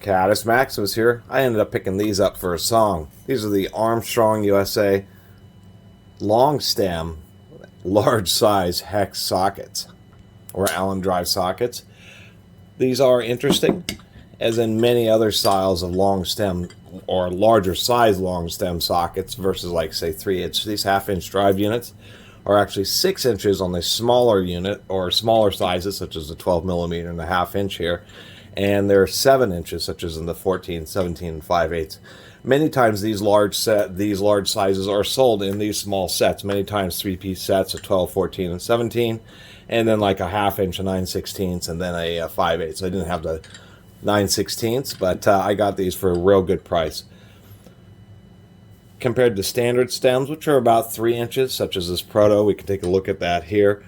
Catus, Maximus here. I ended up picking these up for a song. These are the Armstrong USA long stem, large size hex sockets, or Allen drive sockets. These are interesting, as in many other styles of long stem or larger size long stem sockets versus, like, say, 3-inch. These half-inch drive units are actually 6 inches on the smaller unit or smaller sizes, such as the 12 millimeter and the half-inch here, and they're 7 inches, such as in the 14, 17, and 5/8. Many times these large sizes are sold in these small sets. Many times 3-piece sets of 12, 14, and 17, and then like a half-inch, a 9/16, and then a 5/8. I didn't have the 9/16, but I got these for a real good price. Compared to standard stems, which are about 3 inches, such as this Proto, we can take a look at that here,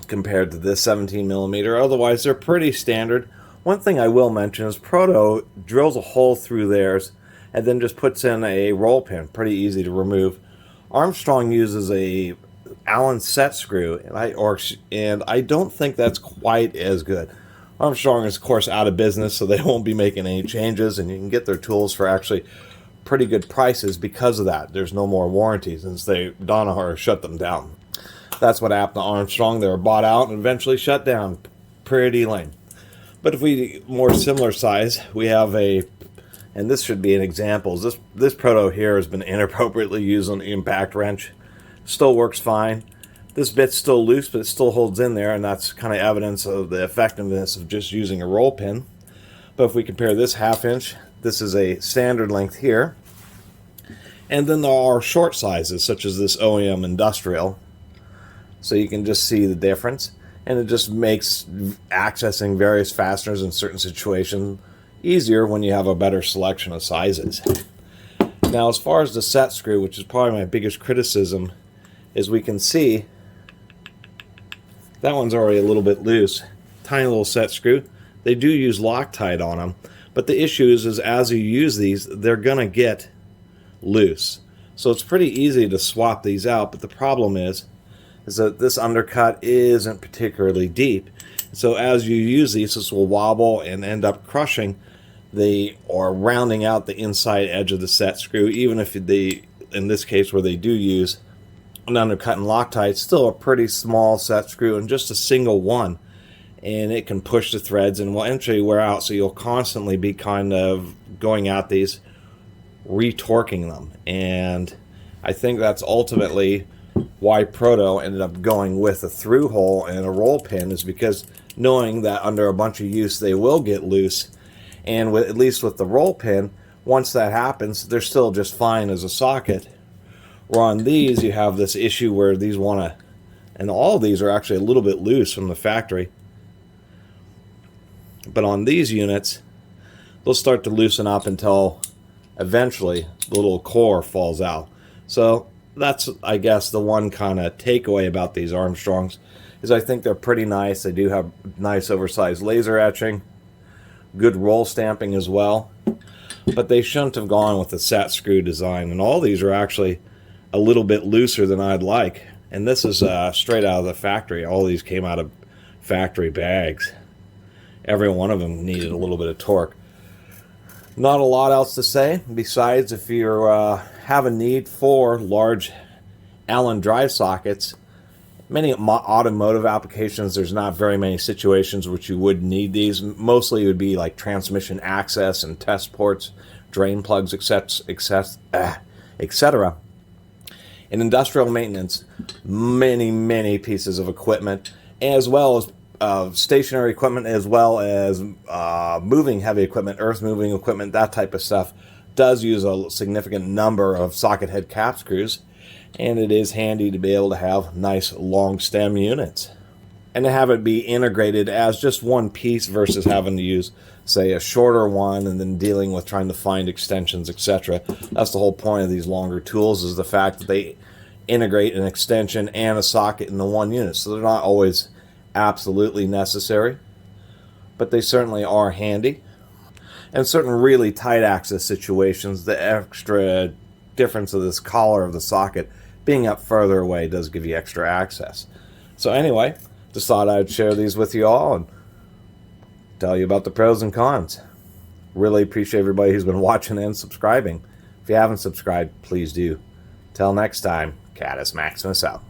compared to this 17 millimeter. Otherwise, they're pretty standard. One thing I will mention is Proto drills a hole through theirs and then just puts in a roll pin. Pretty easy to remove. Armstrong uses a Allen set screw, and I don't think that's quite as good. Armstrong is, of course, out of business, so they won't be making any changes, and you can get their tools for actually pretty good prices because of that. There's no more warranties since Danaher shut them down. That's what happened to Armstrong. They were bought out and eventually shut down. Pretty lame. But if we more similar size, we have and this should be an example. This Proto here has been inappropriately used on the impact wrench. Still works fine. This bit's still loose, but it still holds in there, and that's kind of evidence of the effectiveness of just using a roll pin. But if we compare this half-inch, this is a standard length here. And then there are short sizes, such as this OEM Industrial. So you can just see the difference. And it just makes accessing various fasteners in certain situations easier when you have a better selection of sizes. Now, as far as the set screw, which is probably my biggest criticism, is we can see that one's already a little bit loose. Tiny little set screw. They do use Loctite on them. But the issue is as you use these, they're going to get loose. So it's pretty easy to swap these out, but the problem is that this undercut isn't particularly deep. So as you use these, this will wobble and end up crushing or rounding out the inside edge of the set screw, even if in this case where they do use an undercut and Loctite, it's still a pretty small set screw and just a single one. And it can push the threads and will eventually wear out, so you'll constantly be kind of going at these, retorquing them. And I think that's ultimately why Proto ended up going with a through hole and a roll pin, is because knowing that under a bunch of use they will get loose, and at least with the roll pin, once that happens, they're still just fine as a socket. Where on these you have this issue where these and all of these are actually a little bit loose from the factory. But on these units, they'll start to loosen up until eventually the little core falls out. So that's, I guess, the one kind of takeaway about these Armstrongs, is I think they're pretty nice. They do have nice oversized laser etching, good roll stamping as well. But they shouldn't have gone with the set screw design. And all these are actually a little bit looser than I'd like. And this is straight out of the factory. All these came out of factory bags. Every one of them needed a little bit of torque. Not a lot else to say, besides if you have a need for large Allen drive sockets. Many automotive applications, there's not very many situations which you would need these. Mostly it would be like transmission access and test ports, drain plugs, etc. In industrial maintenance, many pieces of equipment, as well as stationary equipment, as well as moving heavy equipment, earth moving equipment, that type of stuff, does use a significant number of socket head cap screws, and it is handy to be able to have nice long stem units and to have it be integrated as just one piece versus having to use, say, a shorter one and then dealing with trying to find extensions, etc. That's the whole point of these longer tools, is the fact that they integrate an extension and a socket into one unit. So they're not always absolutely necessary, but they certainly are handy. And certain really tight access situations, the extra difference of this collar of the socket being up further away does give you extra access. So anyway, just thought I'd share these with you all and tell you about the pros and cons. Really appreciate everybody who's been watching and subscribing. If you haven't subscribed, please do. Till next time, Catus Maximus out.